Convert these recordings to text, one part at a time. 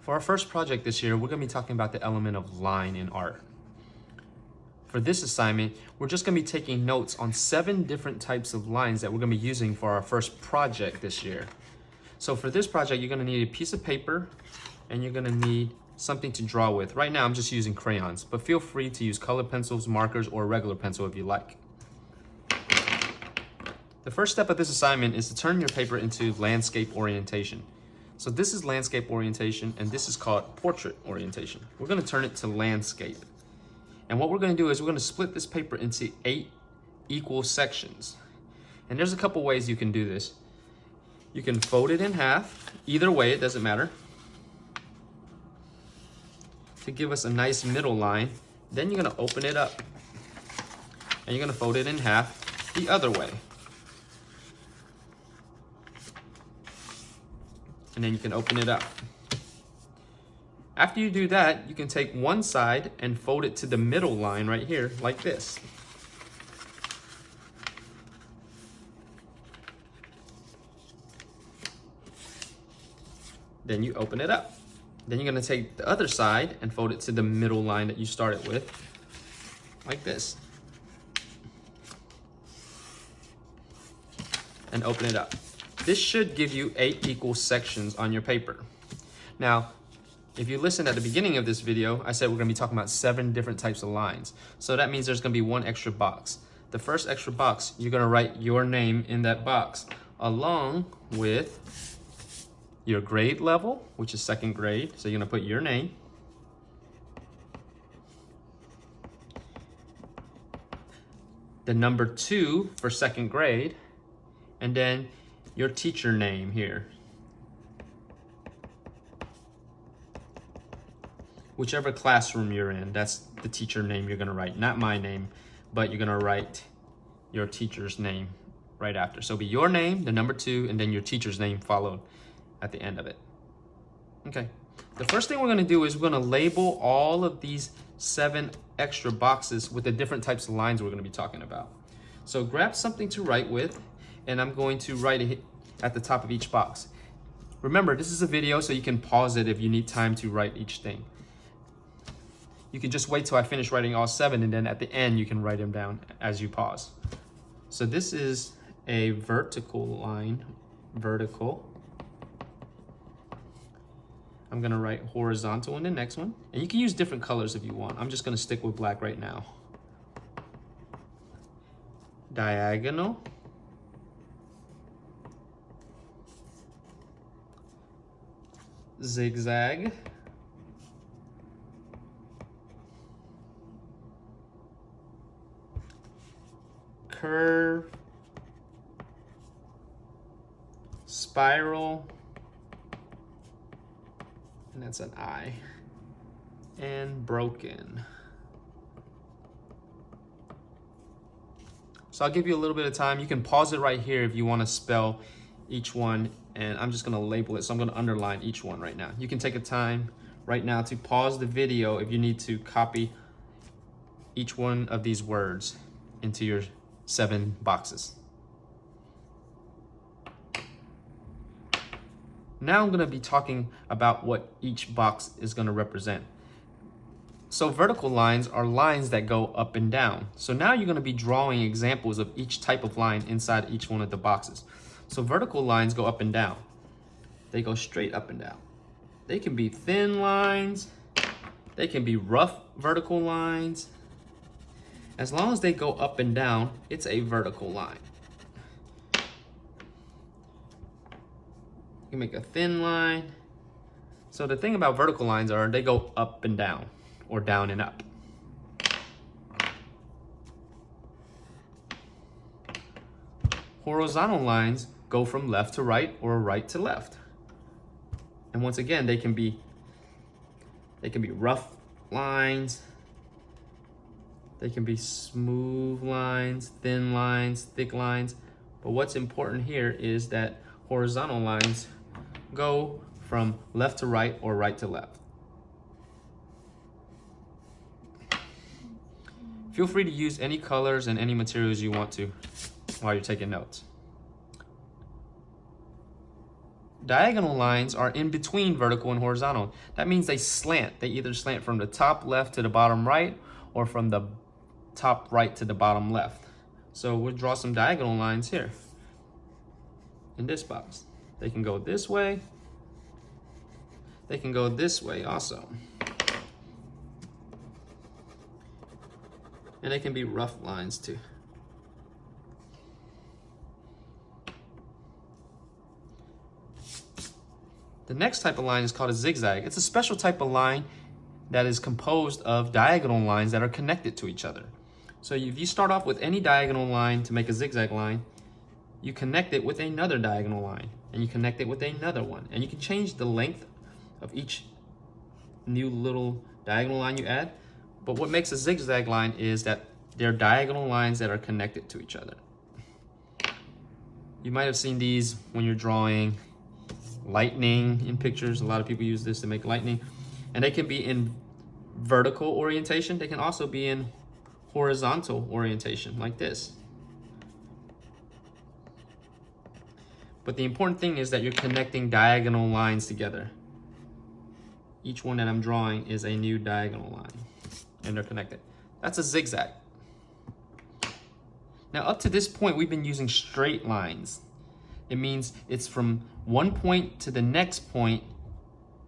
For our first project this year, we're going to be talking about the element of line in art. For this assignment, we're just going to be taking notes on 7 different types of lines that we're going to be using for our first project this year. So for this project, you're going to need a piece of paper and you're going to need something to draw with. Right now, I'm just using crayons, but feel free to use colored pencils, markers, or a regular pencil if you like. The first step of this assignment is to turn your paper into landscape orientation. So this is landscape orientation, and this is called portrait orientation. We're going to turn it to landscape. And what we're going to do is we're going to split this paper into 8 equal sections. And there's a couple ways you can do this. You can fold it in half. Either way, it doesn't matter. To give us a nice middle line, then you're going to open it up. And you're going to fold it in half the other way. And then you can open it up. After you do that, you can take one side and fold it to the middle line right here, like this. Then you open it up. Then you're going to take the other side and fold it to the middle line that you started with, like this. And open it up. This should give you 8 equal sections on your paper. Now, if you listened at the beginning of this video, I said we're going to be talking about 7 different types of lines. So that means there's going to be 1 extra box. The first extra box, you're going to write your name in that box, along with your grade level, which is 2nd grade. So you're going to put your name. The number 2 for 2nd grade. And then your teacher name here. Whichever classroom you're in, that's the teacher name you're gonna write. Not my name, but you're gonna write your teacher's name right after. So it'll be your name, the number 2, and then your teacher's name followed at the end of it. Okay, the first thing we're gonna do is we're gonna label all of these 7 extra boxes with the different types of lines we're gonna be talking about. So grab something to write with, and I'm going to write it at the top of each box. Remember, this is a video, so you can pause it if you need time to write each thing. You can just wait till I finish writing all 7, and then at the end, you can write them down as you pause. So this is a vertical line, vertical. I'm gonna write horizontal in the next one. And you can use different colors if you want. I'm just gonna stick with black right now. Diagonal. Zigzag. Curve. Spiral. And that's an I. And broken. So I'll give you a little bit of time. You can pause it right here if you want to spell each one, and I'm just going to label it. So I'm going to underline each one right now. You can take a time right now to pause the video if you need to copy each one of these words into your 7 boxes. Now I'm going to be talking about what each box is going to represent. So vertical lines are lines that go up and down. So now you're going to be drawing examples of each type of line inside each one of the boxes. So vertical lines go up and down. They go straight up and down. They can be thin lines. They can be rough vertical lines. As long as they go up and down, it's a vertical line. You can make a thin line. So the thing about vertical lines are they go up and down, or down and up. Horizontal lines go from left to right or right to left. And once again, they can be rough lines, they can be smooth lines, thin lines, thick lines. But what's important here is that horizontal lines go from left to right or right to left. Feel free to use any colors and any materials you want to while you're taking notes. diagonal lines are in between vertical and horizontal. That means they slant. They either slant from the top left to the bottom right or from the top right to the bottom left. So we'll draw some diagonal lines here in this box. They can go this way. They can go this way also. And they can be rough lines too. The next type of line is called a zigzag. It's a special type of line that is composed of diagonal lines that are connected to each other. So if you start off with any diagonal line to make a zigzag line, you connect it with another diagonal line, and you connect it with another one. And you can change the length of each new little diagonal line you add. But what makes a zigzag line is that they're diagonal lines that are connected to each other. You might have seen these when you're drawing lightning in pictures. A lot of people use this to make lightning. And they can be in vertical orientation. They can also be in horizontal orientation, like this. But the important thing is that you're connecting diagonal lines together. Each one that I'm drawing is a new diagonal line, and they're connected. That's a zigzag. Now, up to this point, we've been using straight lines. It means it's from one point to the next point,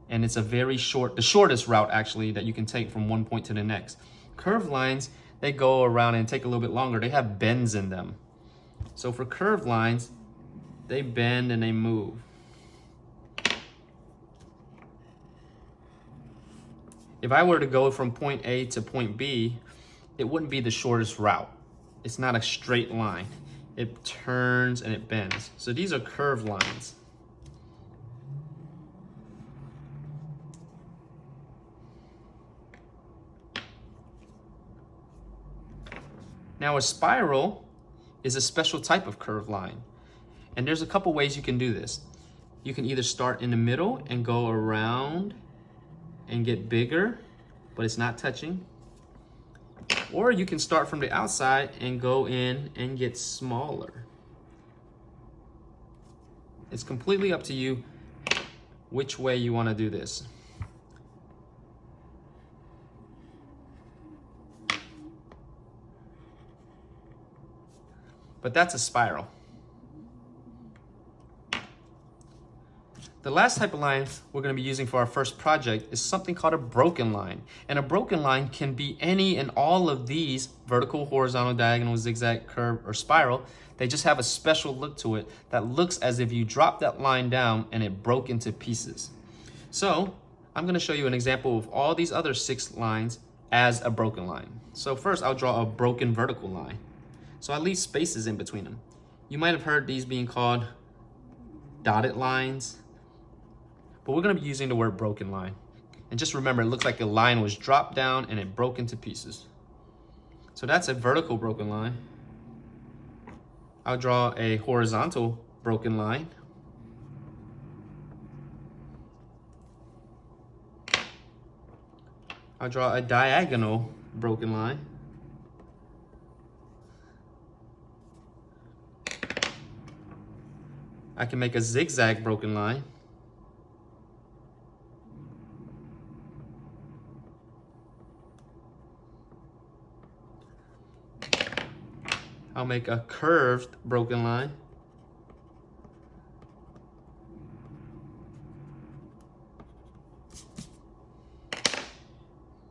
and it's a very short, the shortest route actually that you can take from one point to the next. Curved lines, they go around and take a little bit longer. They have bends in them. So for curved lines, they bend and they move. If I were to go from point A to point B, it wouldn't be the shortest route. It's not a straight line. It turns and it bends. So these are curved lines. Now a spiral is a special type of curved line. And there's a couple ways you can do this. You can either start in the middle and go around and get bigger, but it's not touching. Or you can start from the outside and go in and get smaller. It's completely up to you which way you want to do this. But that's a spiral. The last type of line we're going to be using for our first project is something called a broken line. And a broken line can be any and all of these: vertical, horizontal, diagonal, zigzag, curve, or spiral. They just have a special look to it that looks as if you dropped that line down and it broke into pieces. So I'm going to show you an example of all these other 6 lines as a broken line. So first I'll draw a broken vertical line. So I leave spaces in between them. You might have heard these being called dotted lines, but we're going to be using the word broken line. And just remember, it looks like the line was dropped down and it broke into pieces. So that's a vertical broken line. I'll draw a horizontal broken line. I'll draw a diagonal broken line. I can make a zigzag broken line. I'll make a curved broken line.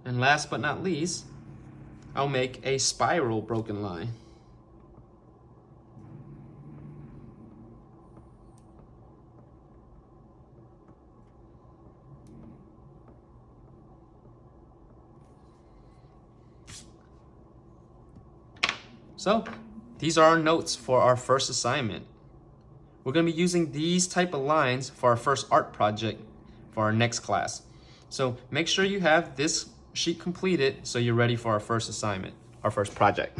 And last but not least, I'll make a spiral broken line. So these are our notes for our first assignment. We're going to be using these type of lines for our first art project for our next class. So make sure you have this sheet completed so you're ready for our first assignment, our first project.